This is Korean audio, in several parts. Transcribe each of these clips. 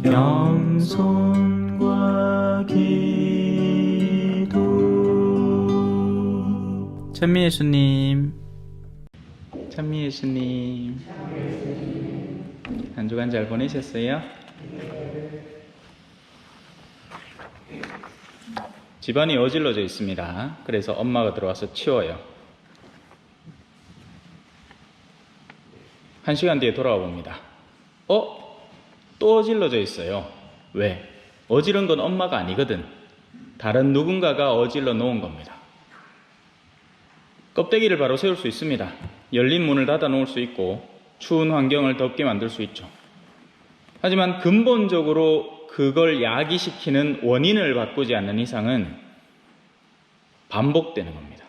겸손과 기도. 찬미 예수님, 찬미 예수님, 한 주간 잘 보내셨어요? 집안이 어질러져 있습니다. 그래서 엄마가 들어와서 치워요. 1시간 뒤에 돌아와 봅니다. 또 어질러져 있어요. 왜? 어지른 건 엄마가 아니거든. 다른 누군가가 어질러 놓은 겁니다. 껍데기를 바로 세울 수 있습니다. 열린 문을 닫아 놓을 수 있고 추운 환경을 덥게 만들 수 있죠. 하지만 근본적으로 그걸 야기시키는 원인을 바꾸지 않는 이상은 반복되는 겁니다.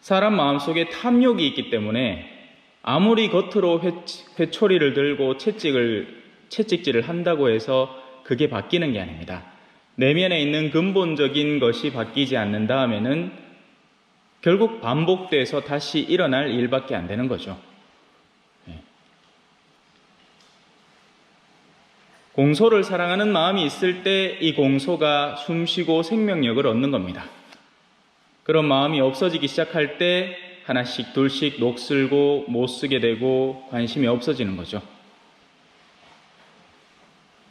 사람 마음속에 탐욕이 있기 때문에 아무리 겉으로 회초리를 들고 채찍질을 한다고 해서 그게 바뀌는 게 아닙니다. 내면에 있는 근본적인 것이 바뀌지 않는 다음에는 결국 반복돼서 다시 일어날 일밖에 안 되는 거죠. 공소를 사랑하는 마음이 있을 때 이 공소가 숨쉬고 생명력을 얻는 겁니다. 그런 마음이 없어지기 시작할 때 하나씩 둘씩 녹슬고 못 쓰게 되고 관심이 없어지는 거죠.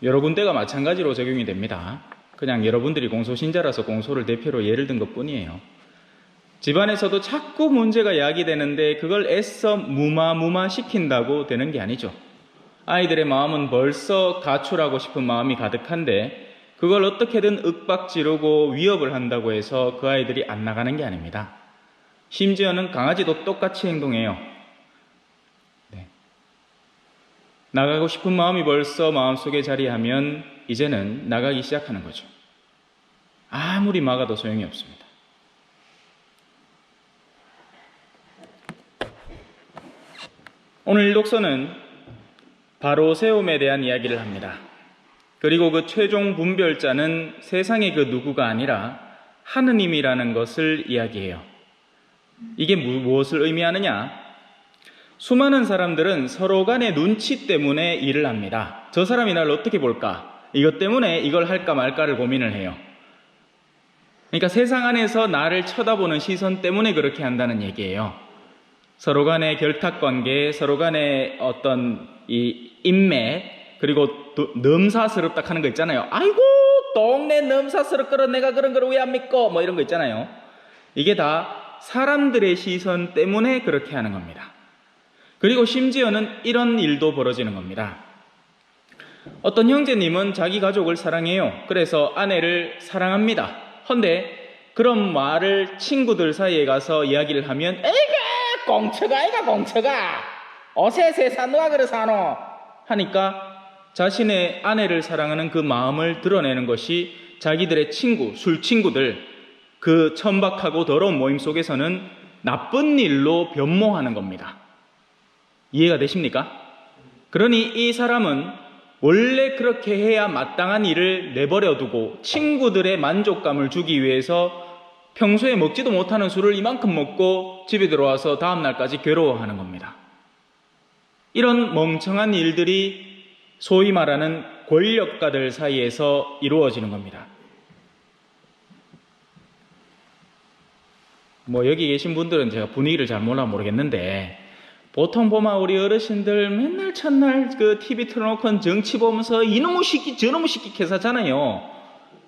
여러 군데가 마찬가지로 적용이 됩니다. 그냥 여러분들이 공소신자라서 공소를 대표로 예를 든 것뿐이에요. 집안에서도 자꾸 문제가 야기되는데 그걸 애써 무마 시킨다고 되는 게 아니죠. 아이들의 마음은 벌써 가출하고 싶은 마음이 가득한데 그걸 어떻게든 윽박지르고 위협을 한다고 해서 그 아이들이 안 나가는 게 아닙니다. 심지어는 강아지도 똑같이 행동해요. 나가고 싶은 마음이 벌써 마음속에 자리하면 이제는 나가기 시작하는 거죠. 아무리 막아도 소용이 없습니다. 오늘 일독서는 바로 세움에 대한 이야기를 합니다. 그리고 그 최종 분별자는 세상의 그 누구가 아니라 하느님이라는 것을 이야기해요. 이게 무엇을 의미하느냐? 수많은 사람들은 서로 간의 눈치 때문에 일을 합니다. 저 사람이 나를 어떻게 볼까? 이것 때문에 이걸 할까 말까를 고민을 해요. 그러니까 세상 안에서 나를 쳐다보는 시선 때문에 그렇게 한다는 얘기예요. 서로 간의 결탁관계, 서로 간의 어떤 이 인맥, 그리고 넘사스럽다 하는 거 있잖아요. 아이고 동네 넘사스럽거라 내가 그런 걸 왜 안 믿고 뭐 이런 거 있잖아요. 이게 다 사람들의 시선 때문에 그렇게 하는 겁니다. 그리고 심지어는 이런 일도 벌어지는 겁니다. 어떤 형제님은 자기 가족을 사랑해요. 그래서 아내를 사랑합니다. 헌데 그런 말을 친구들 사이에 가서 이야기를 하면 에이가 공처가 어세 세상 누가 그래 사노 하니까 자신의 아내를 사랑하는 그 마음을 드러내는 것이 자기들의 친구, 술 친구들 그 천박하고 더러운 모임 속에서는 나쁜 일로 변모하는 겁니다. 이해가 되십니까? 그러니 이 사람은 원래 그렇게 해야 마땅한 일을 내버려 두고 친구들의 만족감을 주기 위해서 평소에 먹지도 못하는 술을 이만큼 먹고 집에 들어와서 다음 날까지 괴로워하는 겁니다. 이런 멍청한 일들이 소위 말하는 권력가들 사이에서 이루어지는 겁니다. 여기 계신 분들은 제가 분위기를 잘 몰라 모르겠는데 보통 보면 우리 어르신들 맨날 첫날 그 TV 틀어놓고 정치 보면서 이놈의 시키 저놈의 시키 계사잖아요.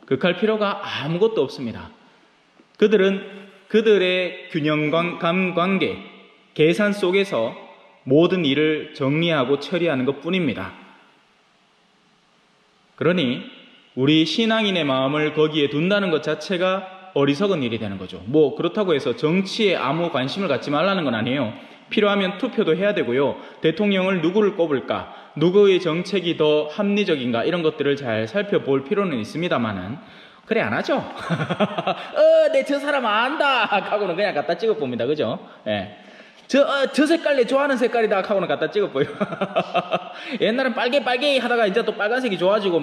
극할 필요가 아무것도 없습니다. 그들은 그들의 균형감 관계, 계산 속에서 모든 일을 정리하고 처리하는 것 뿐입니다. 그러니 우리 신앙인의 마음을 거기에 둔다는 것 자체가 어리석은 일이 되는 거죠. 그렇다고 해서 정치에 아무 관심을 갖지 말라는 건 아니에요. 필요하면 투표도 해야 되고요. 대통령을 누구를 꼽을까? 누구의 정책이 더 합리적인가? 이런 것들을 잘 살펴볼 필요는 있습니다만은 그래 안 하죠. 내 저 사람 안다 하고는 그냥 갖다 찍어봅니다. 그죠? 예. 저 색깔 내 좋아하는 색깔이다 하고는 갖다 찍어보여. 옛날엔 빨개 하다가 이제 또 빨간색이 좋아지고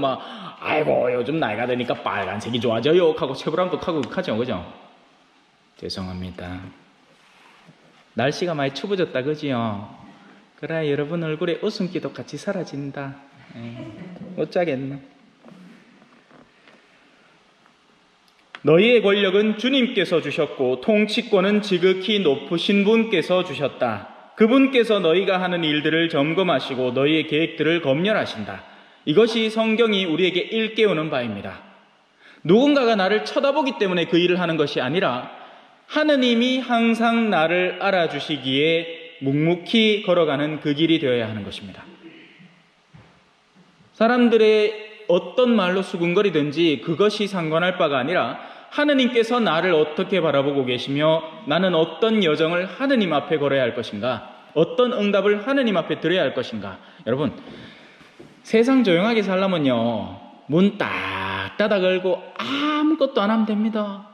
아이고 요즘 나이가 드니까 빨간색이 좋아져요 하고 채불함도 하고 하죠. 그죠? 죄송합니다. 날씨가 많이 추워졌다 그지요? 그래 여러분 얼굴에 웃음기도 같이 사라진다. 어쩌겠노. 너희의 권력은 주님께서 주셨고 통치권은 지극히 높으신 분께서 주셨다. 그분께서 너희가 하는 일들을 점검하시고 너희의 계획들을 검열하신다. 이것이 성경이 우리에게 일깨우는 바입니다. 누군가가 나를 쳐다보기 때문에 그 일을 하는 것이 아니라 하느님이 항상 나를 알아주시기에 묵묵히 걸어가는 그 길이 되어야 하는 것입니다. 사람들의 어떤 말로 수군거리든지 그것이 상관할 바가 아니라 하느님께서 나를 어떻게 바라보고 계시며 나는 어떤 여정을 하느님 앞에 걸어야 할 것인가, 어떤 응답을 하느님 앞에 드려야 할 것인가. 여러분, 세상 조용하게 살려면요, 문 딱 닫아 걸고 아무것도 안 하면 됩니다.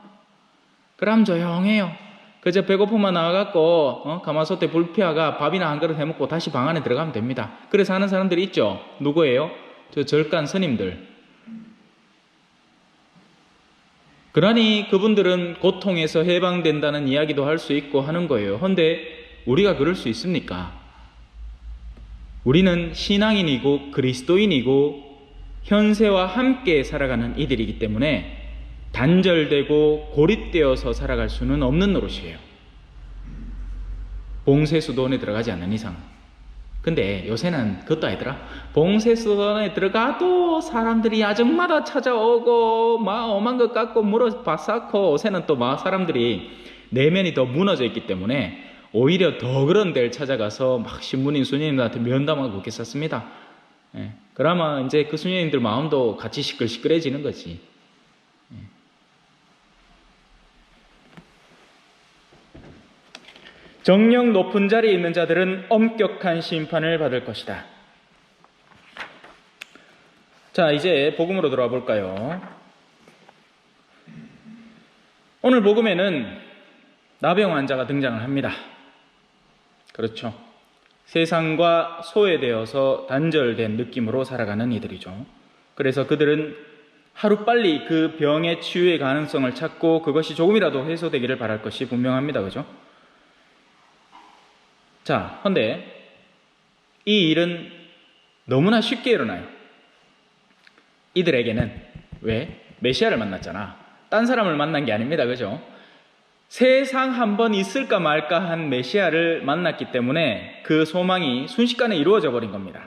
그럼 조용해요. 그저 배고프면 나와갖고 가마솥에 불 피워가 밥이나 한 그릇 해먹고 다시 방 안에 들어가면 됩니다. 그래서 하는 사람들이 있죠. 누구예요? 저 절간 스님들. 그러니 그분들은 고통에서 해방된다는 이야기도 할 수 있고 하는 거예요. 그런데 우리가 그럴 수 있습니까? 우리는 신앙인이고 그리스도인이고 현세와 함께 살아가는 이들이기 때문에 단절되고 고립되어서 살아갈 수는 없는 노릇이에요. 봉쇄수도원에 들어가지 않는 이상. 근데 요새는 그것도 아니더라. 봉쇄수도원에 들어가도 사람들이 야정마다 찾아오고 막 엄한 것 갖고 물어봤었고, 요새는 또 막 사람들이 내면이 더 무너져 있기 때문에 오히려 더 그런 데를 찾아가서 막 신문인 수녀님들한테 면담하고 그렇게 썼습니다. 그러면 이제 그 수녀님들 마음도 같이 시끌시끌해지는 거지. 정령 높은 자리에 있는 자들은 엄격한 심판을 받을 것이다. 자, 이제 복음으로 들어와 볼까요? 오늘 복음에는 나병 환자가 등장을 합니다. 그렇죠. 세상과 소외되어서 단절된 느낌으로 살아가는 이들이죠. 그래서 그들은 하루빨리 그 병의 치유의 가능성을 찾고 그것이 조금이라도 해소되기를 바랄 것이 분명합니다. 그죠? 자, 그런데 이 일은 너무나 쉽게 일어나요. 이들에게는 왜? 메시아를 만났잖아. 딴 사람을 만난 게 아닙니다. 그죠? 세상 한 번 있을까 말까 한 메시아를 만났기 때문에 그 소망이 순식간에 이루어져 버린 겁니다.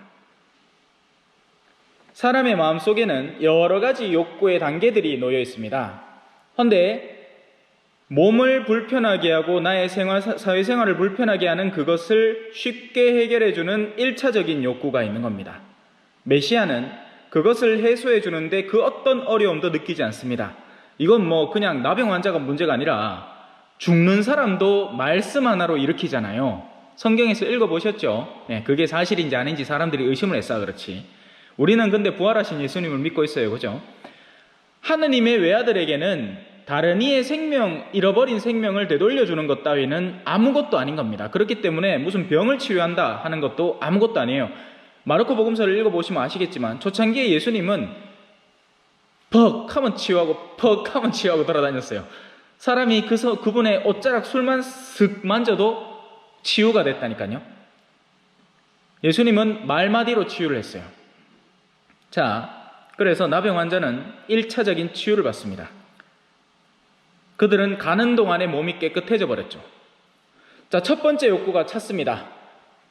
사람의 마음속에는 여러 가지 욕구의 단계들이 놓여 있습니다. 그런데 몸을 불편하게 하고 나의 사회생활을 불편하게 하는 그것을 쉽게 해결해주는 1차적인 욕구가 있는 겁니다. 메시아는 그것을 해소해 주는데 그 어떤 어려움도 느끼지 않습니다. 이건 뭐 그냥 나병 환자가 문제가 아니라 죽는 사람도 말씀 하나로 일으키잖아요. 성경에서 읽어보셨죠? 네, 그게 사실인지 아닌지 사람들이 의심을 했어. 그렇지. 우리는 근데 부활하신 예수님을 믿고 있어요. 그죠? 하느님의 외아들에게는 다른 이의 생명, 잃어버린 생명을 되돌려주는 것 따위는 아무것도 아닌 겁니다. 그렇기 때문에 무슨 병을 치유한다 하는 것도 아무것도 아니에요. 마르코 복음서를 읽어보시면 아시겠지만 초창기에 예수님은 퍽 하면 치유하고 퍽 하면 치유하고 돌아다녔어요. 사람이 그분의 옷자락 술만 슥 만져도 치유가 됐다니까요. 예수님은 말마디로 치유를 했어요. 자, 그래서 나병 환자는 1차적인 치유를 받습니다. 그들은 가는 동안에 몸이 깨끗해져 버렸죠. 자, 첫 번째 욕구가 찼습니다.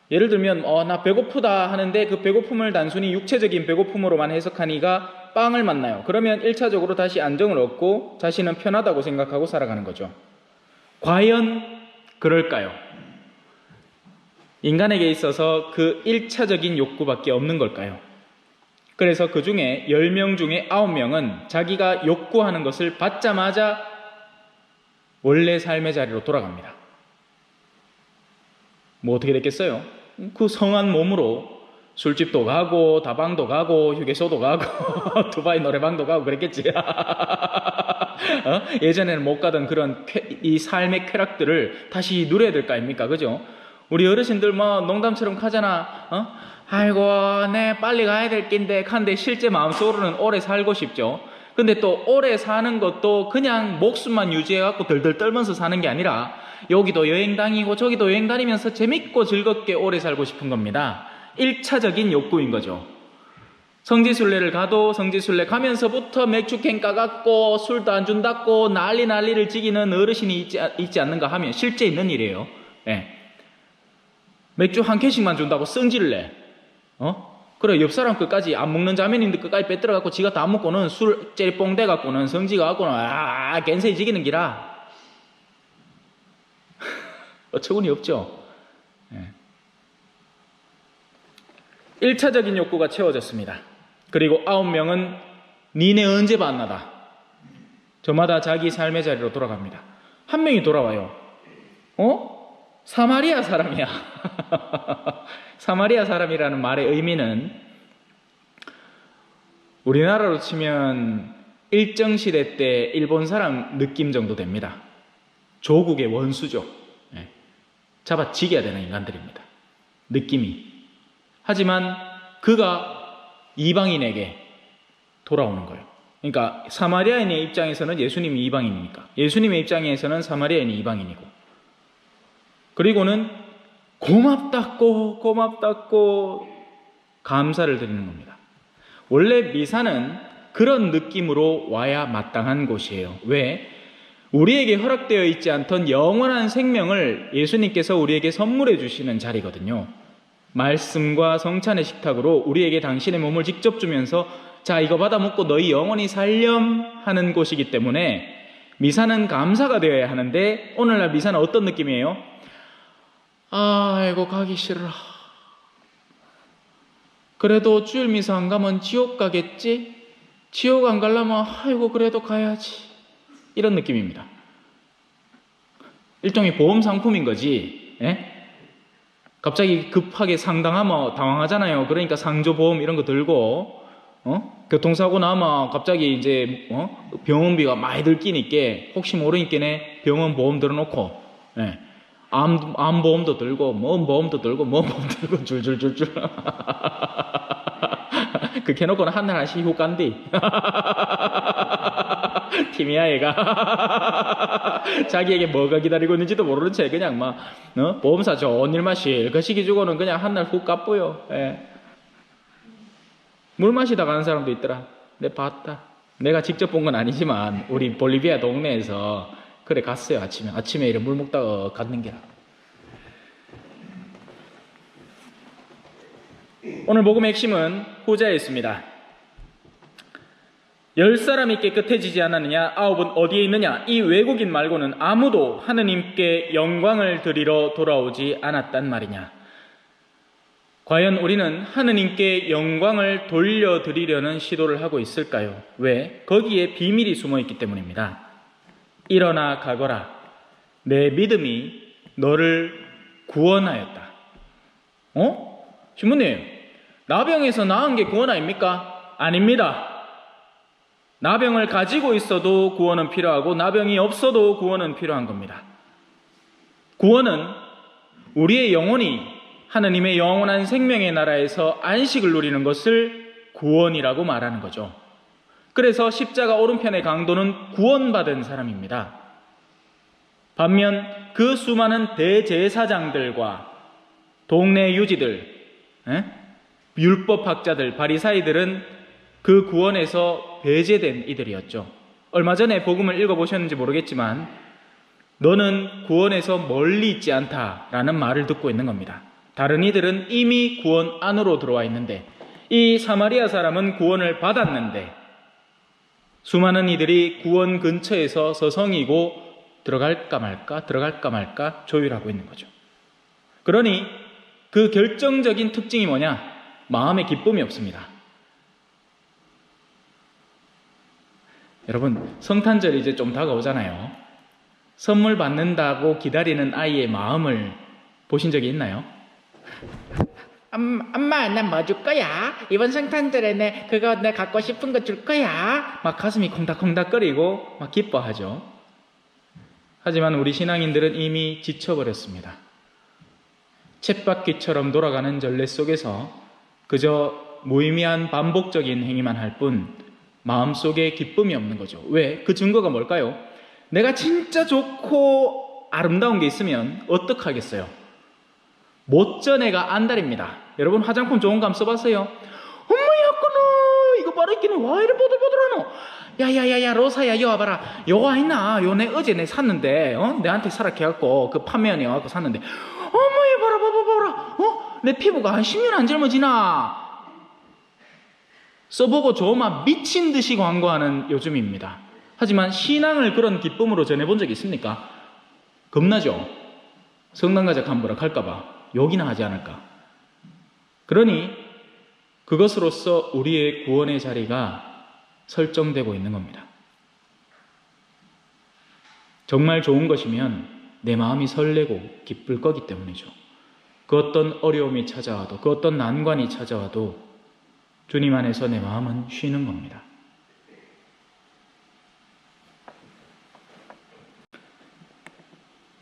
예를 들면 나 배고프다 하는데 그 배고픔을 단순히 육체적인 배고픔으로만 해석하니까 빵을 만나요. 그러면 1차적으로 다시 안정을 얻고 자신은 편하다고 생각하고 살아가는 거죠. 과연 그럴까요? 인간에게 있어서 그 1차적인 욕구밖에 없는 걸까요? 그래서 그 중에 10명 중에 9명은 자기가 욕구하는 것을 받자마자 원래 삶의 자리로 돌아갑니다. 뭐 어떻게 됐겠어요? 그 성한 몸으로 술집도 가고 다방도 가고 휴게소도 가고 두바이 노래방도 가고 그랬겠지. 예전에는 못 가던 그런 이 삶의 쾌락들을 다시 누려야 될 거 아닙니까? 그죠? 우리 어르신들 뭐 농담처럼 가잖아. 아이고 내 빨리 가야 될 낀데 한데 실제 마음속으로는 오래 살고 싶죠. 근데 또 오래 사는 것도 그냥 목숨만 유지해갖고 덜덜 떨면서 사는 게 아니라 여기도 여행 다니고 저기도 여행 다니면서 재밌고 즐겁게 오래 살고 싶은 겁니다. 1차적인 욕구인 거죠. 성지순례를 가도 성지순례 가면서부터 맥주캔 까갖고 술도 안 준다고 난리를 지기는 어르신이 있지 않는가 하면 실제 있는 일이에요. 예. 맥주 한 캔씩만 준다고 성질을 내. 그래, 옆 사람 끝까지 안 먹는 자매님들 끝까지 빼들어갖고 지가 다 먹고는 술 째리뽕 돼갖고는 성지가 갖고는 겐세이 지기는 기라. 어처구니 없죠. 예. 1차적인 욕구가 채워졌습니다. 그리고 9명은 니네 언제 만나다. 저마다 자기 삶의 자리로 돌아갑니다. 한 명이 돌아와요. 사마리아 사람이야. 사마리아 사람이라는 말의 의미는 우리나라로 치면 일정시대 때 일본 사람 느낌 정도 됩니다. 조국의 원수죠. 예. 잡아치겨야 되는 인간들입니다. 느낌이. 하지만 그가 이방인에게 돌아오는 거예요. 그러니까 사마리아인의 입장에서는 예수님이 이방인이니까, 예수님의 입장에서는 사마리아인이 이방인이고, 그리고는 고맙다고 감사를 드리는 겁니다. 원래 미사는 그런 느낌으로 와야 마땅한 곳이에요. 왜? 우리에게 허락되어 있지 않던 영원한 생명을 예수님께서 우리에게 선물해 주시는 자리거든요. 말씀과 성찬의 식탁으로 우리에게 당신의 몸을 직접 주면서 자, 이거 받아 먹고 너희 영원히 살렴 하는 곳이기 때문에 미사는 감사가 되어야 하는데, 오늘날 미사는 어떤 느낌이에요? 아이고 가기 싫어. 그래도 주일 미사 안 가면 지옥 가겠지? 지옥 안 가려면 아이고 그래도 가야지. 이런 느낌입니다. 일종의 보험 상품인 거지. 예? 갑자기 급하게 상당하면 당황하잖아요. 그러니까 상조보험 이런 거 들고, 교통사고 나면 갑자기 이제, 병원비가 많이 들기니까 혹시 모르니까 병원 보험 들어놓고, 예. 암보험도 들고, 뭔 보험도 들고, 줄줄줄줄. 그렇게 해놓고는 한날 한시 후 간디. 팀이야, 얘가. 자기에게 뭐가 기다리고 있는지도 모르는 채 그냥 막, 보험사 좋은 일만 실거시기 주고는 그냥 한날 후 갚고요. 예. 물 마시다 가는 사람도 있더라. 내가 봤다. 내가 직접 본 건 아니지만, 우리 볼리비아 동네에서 그래 갔어요. 아침에 이래 물 먹다가 갔는 게라. 오늘 복음의 핵심은 후자에 있습니다. 10사람이 깨끗해지지 않았느냐? 9은 어디에 있느냐? 이 외국인 말고는 아무도 하느님께 영광을 드리러 돌아오지 않았단 말이냐? 과연 우리는 하느님께 영광을 돌려드리려는 시도를 하고 있을까요? 왜? 거기에 비밀이 숨어있기 때문입니다. 일어나 가거라. 내 믿음이 너를 구원하였다. 신부님, 나병에서 나은 게 구원 아닙니까? 아닙니다. 나병을 가지고 있어도 구원은 필요하고 나병이 없어도 구원은 필요한 겁니다. 구원은 우리의 영혼이 하느님의 영원한 생명의 나라에서 안식을 누리는 것을 구원이라고 말하는 거죠. 그래서 십자가 오른편의 강도는 구원받은 사람입니다. 반면 그 수많은 대제사장들과 동네 유지들, 율법학자들, 바리사이들은 그 구원에서 배제된 이들이었죠. 얼마 전에 복음을 읽어보셨는지 모르겠지만 너는 구원에서 멀리 있지 않다라는 말을 듣고 있는 겁니다. 다른 이들은 이미 구원 안으로 들어와 있는데 이 사마리아 사람은 구원을 받았는데 수많은 이들이 구원 근처에서 서성이고 들어갈까 말까 조율하고 있는 거죠. 그러니 그 결정적인 특징이 뭐냐? 마음에 기쁨이 없습니다. 여러분, 성탄절이 이제 좀 다가오잖아요. 선물 받는다고 기다리는 아이의 마음을 보신 적이 있나요? 엄마, 난 뭐 줄 거야? 이번 성탄절에 내 갖고 싶은 거 줄 거야? 막 가슴이 콩닥콩닥거리고 막 기뻐하죠. 하지만 우리 신앙인들은 이미 지쳐버렸습니다. 쳇바퀴처럼 돌아가는 전례 속에서 그저 무의미한 반복적인 행위만 할 뿐 마음속에 기쁨이 없는 거죠. 왜? 그 증거가 뭘까요? 내가 진짜 좋고 아름다운 게 있으면 어떡하겠어요? 못 전 애가 안달입니다. 여러분 화장품 좋은 거 한번 써봤어요? 엄마, 야구는 있기는 와 이래 보들보들하노. 야야야야 로사야 여 와봐라. 요거 있나? 요 내 어제 내 샀는데 내한테 사라 해갖고 그 판매원이 와갖고 샀는데 어머 얘 봐라 내 피부가 한 10년 안 젊어지나. 써보고 좋으면 미친 듯이 광고하는 요즘입니다. 하지만 신앙을 그런 기쁨으로 전해본 적이 있습니까? 겁나죠? 성당 가자 간부락 할까봐 욕이나 하지 않을까. 그러니 그것으로서 우리의 구원의 자리가 설정되고 있는 겁니다. 정말 좋은 것이면 내 마음이 설레고 기쁠 거기 때문이죠. 그 어떤 어려움이 찾아와도, 그 어떤 난관이 찾아와도 주님 안에서 내 마음은 쉬는 겁니다.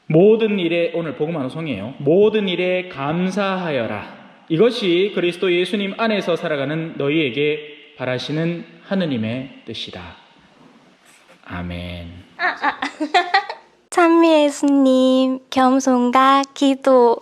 모든 일에, 오늘 복음 환호성이에요. 모든 일에 감사하여라. 이것이 그리스도 예수님 안에서 살아가는 너희에게 바라시는 하느님의 뜻이다. 아멘. 찬미 예수님, 겸손과 기도.